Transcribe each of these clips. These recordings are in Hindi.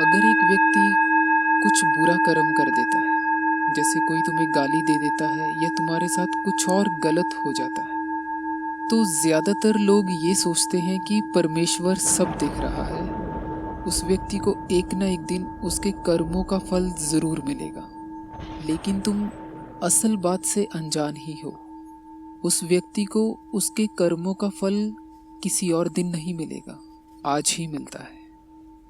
अगर एक व्यक्ति कुछ बुरा कर्म कर देता है, जैसे कोई तुम्हें गाली दे देता है या तुम्हारे साथ कुछ और गलत हो जाता है, तो ज्यादातर लोग ये सोचते हैं कि परमेश्वर सब देख रहा है। उस व्यक्ति को एक ना एक दिन उसके कर्मों का फल जरूर मिलेगा। लेकिन तुम असल बात से अनजान ही हो। उस व्यक्ति को उसके कर्मों का फल किसी और दिन नहीं मिलेगा, आज ही मिलता है,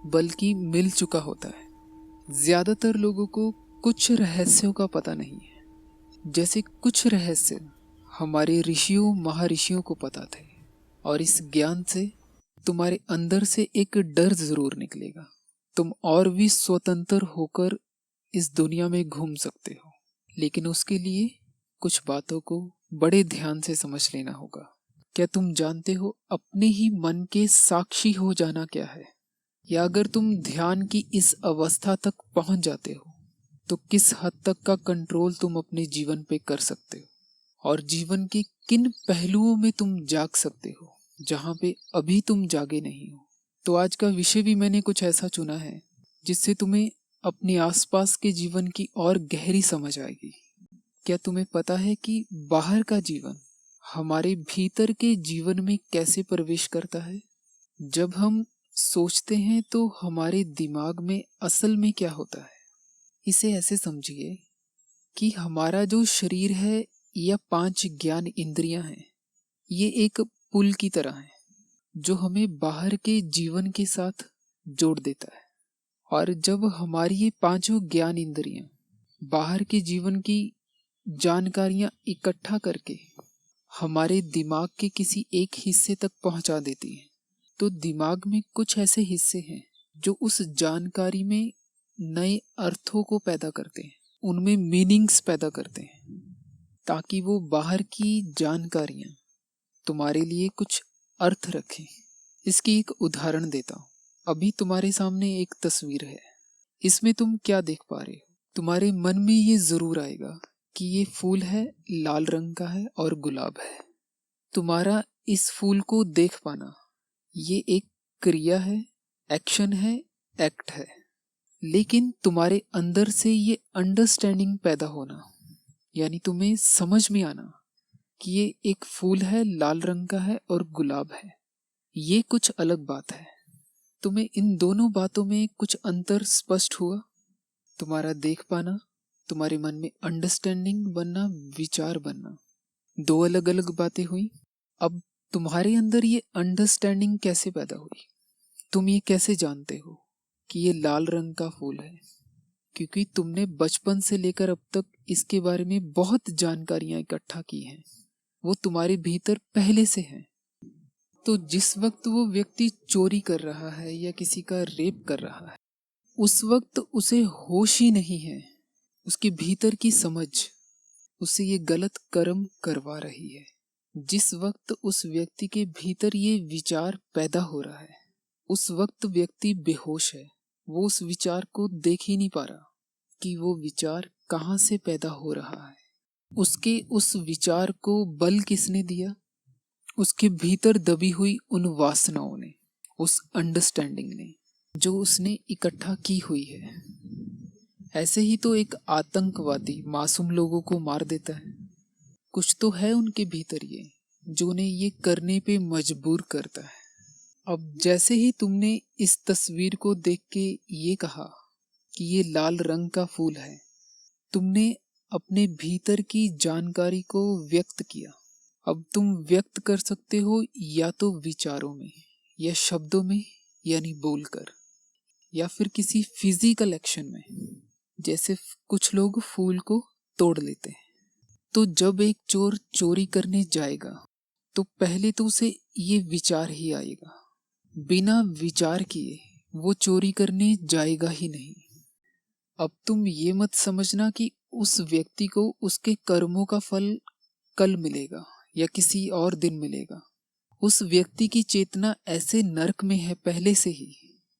बल्कि मिल चुका होता है। ज्यादातर लोगों को कुछ रहस्यों का पता नहीं है। जैसे कुछ रहस्य हमारे ऋषियों महर्षियों को पता थे, और इस ज्ञान से तुम्हारे अंदर से एक डर जरूर निकलेगा। तुम और भी स्वतंत्र होकर इस दुनिया में घूम सकते हो, लेकिन उसके लिए कुछ बातों को बड़े ध्यान से समझ लेना होगा। क्या तुम जानते हो अपने ही मन के साक्षी हो जाना क्या है? या अगर तुम ध्यान की इस अवस्था तक पहुंच जाते हो तो किस हद तक का कंट्रोल तुम अपने जीवन पे कर सकते हो, और जीवन के किन पहलुओं में तुम जाग सकते हो जहां पे अभी तुम जागे नहीं हो। तो आज का विषय भी मैंने कुछ ऐसा चुना है जिससे तुम्हें अपने आसपास के जीवन की और गहरी समझ आएगी। क्या तुम्हें पता है कि बाहर का जीवन हमारे भीतर के जीवन में कैसे प्रवेश करता है? जब हम सोचते हैं तो हमारे दिमाग में असल में क्या होता है? इसे ऐसे समझिए कि हमारा जो शरीर है या 5 ज्ञान इंद्रियां हैं, ये एक पुल की तरह है जो हमें बाहर के जीवन के साथ जोड़ देता है। और जब हमारी ये पांचों ज्ञान इंद्रियां बाहर के जीवन की जानकारियां इकट्ठा करके हमारे दिमाग के किसी एक हिस्से तक पहुंचा देती हैं, तो दिमाग में कुछ ऐसे हिस्से हैं जो उस जानकारी में नए अर्थों को पैदा करते हैं, उनमें मीनिंग्स पैदा करते हैं, ताकि वो बाहर की जानकारियां तुम्हारे लिए कुछ अर्थ रखें। इसकी एक उदाहरण देता हूँ। अभी तुम्हारे सामने एक तस्वीर है, इसमें तुम क्या देख पा रहे हो? तुम्हारे मन में ये जरूर आएगा कि ये फूल है, लाल रंग का है और गुलाब है। तुम्हारा इस फूल को देख पाना ये एक क्रिया है, एक्शन है, एक्ट है। लेकिन तुम्हारे अंदर से ये अंडरस्टैंडिंग पैदा होना, यानी तुम्हें समझ में आना कि ये एक फूल है, लाल रंग का है और गुलाब है, ये कुछ अलग बात है। तुम्हें इन दोनों बातों में कुछ अंतर स्पष्ट हुआ? तुम्हारा देख पाना, तुम्हारे मन में अंडरस्टैंडिंग बनना, विचार बनना, दो अलग अलग बातें हुई। अब तुम्हारे अंदर ये अंडरस्टैंडिंग कैसे पैदा हुई? तुम ये कैसे जानते हो कि ये लाल रंग का फूल है? क्योंकि तुमने बचपन से लेकर अब तक इसके बारे में बहुत जानकारियां इकट्ठा की हैं, वो तुम्हारे भीतर पहले से हैं। तो जिस वक्त वो व्यक्ति चोरी कर रहा है या किसी का रेप कर रहा है, उस वक्त उसे होश ही नहीं है। उसके भीतर की समझ उसे ये गलत कर्म करवा रही है। जिस वक्त उस व्यक्ति के भीतर ये विचार पैदा हो रहा है, उस वक्त व्यक्ति बेहोश है। वो उस विचार को देख ही नहीं पा रहा कि वो विचार कहाँ से पैदा हो रहा है। उसके उस विचार को बल किसने दिया? उसके भीतर दबी हुई उन वासनाओं ने, उस अंडरस्टैंडिंग ने, जो उसने इकट्ठा की हुई है। ऐसे ही तो एक आतंकवादी मासूम लोगों को मार देता है। कुछ तो है उनके भीतर ये जो उन्हें ये करने पे मजबूर करता है। अब जैसे ही तुमने इस तस्वीर को देख के ये कहा कि ये लाल रंग का फूल है, तुमने अपने भीतर की जानकारी को व्यक्त किया। अब तुम व्यक्त कर सकते हो या तो विचारों में या शब्दों में, यानी बोलकर, या फिर किसी फिजिकल एक्शन में। जैसे कुछ लोग फूल को तोड़ लेते हैं। तो जब एक चोर चोरी करने जाएगा तो पहले तो उसे ये विचार ही आएगा, बिना विचार किए वो चोरी करने जाएगा ही नहीं। अब तुम ये मत समझना कि उस व्यक्ति को उसके कर्मों का फल कल मिलेगा या किसी और दिन मिलेगा। उस व्यक्ति की चेतना ऐसे नर्क में है पहले से ही।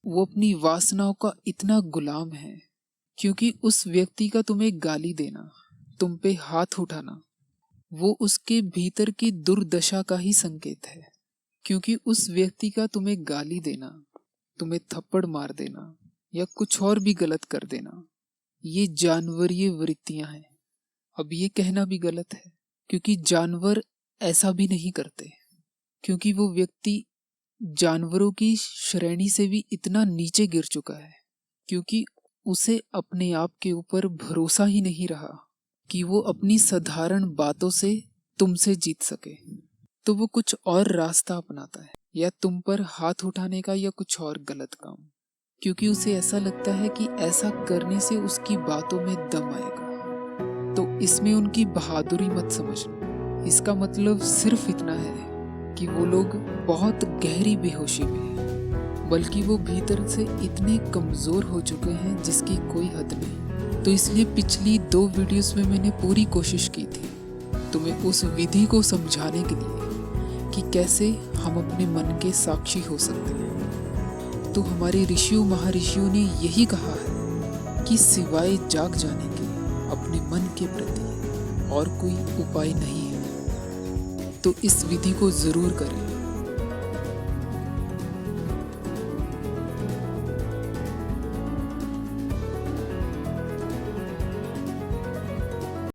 वो अपनी वासनाओं का इतना गुलाम है, क्योंकि उस व्यक्ति का तुम्हें गाली देना, तुम पे हाथ उठाना, वो उसके भीतर की दुर्दशा का ही संकेत है। क्योंकि उस व्यक्ति का तुम्हें गाली देना, तुम्हें थप्पड़ मार देना या कुछ और भी गलत कर देना, ये जानवरीय वृत्तियां हैं। अब ये कहना भी गलत है, क्योंकि जानवर ऐसा भी नहीं करते, क्योंकि वो व्यक्ति जानवरों की श्रेणी से भी इतना नीचे गिर चुका है, क्योंकि उसे अपने आप के ऊपर भरोसा ही नहीं रहा कि वो अपनी साधारण बातों से तुमसे जीत सके। तो वो कुछ और रास्ता अपनाता है, या तुम पर हाथ उठाने का, या कुछ और गलत काम, क्योंकि उसे ऐसा लगता है कि ऐसा करने से उसकी बातों में दम आएगा। तो इसमें उनकी बहादुरी मत समझना। इसका मतलब सिर्फ इतना है कि वो लोग बहुत गहरी बेहोशी में हैं, बल्कि वो भीतर से इतने कमजोर हो चुके हैं जिसकी कोई हद नहीं। तो इसलिए पिछली 2 वीडियोस में मैंने पूरी कोशिश की थी तुम्हें उस विधि को समझाने के लिए कि कैसे हम अपने मन के साक्षी हो सकते हैं। तो हमारे ऋषियों महर्षियों ने यही कहा है कि सिवाय जाग जाने के अपने मन के प्रति और कोई उपाय नहीं है। तो इस विधि को जरूर करें।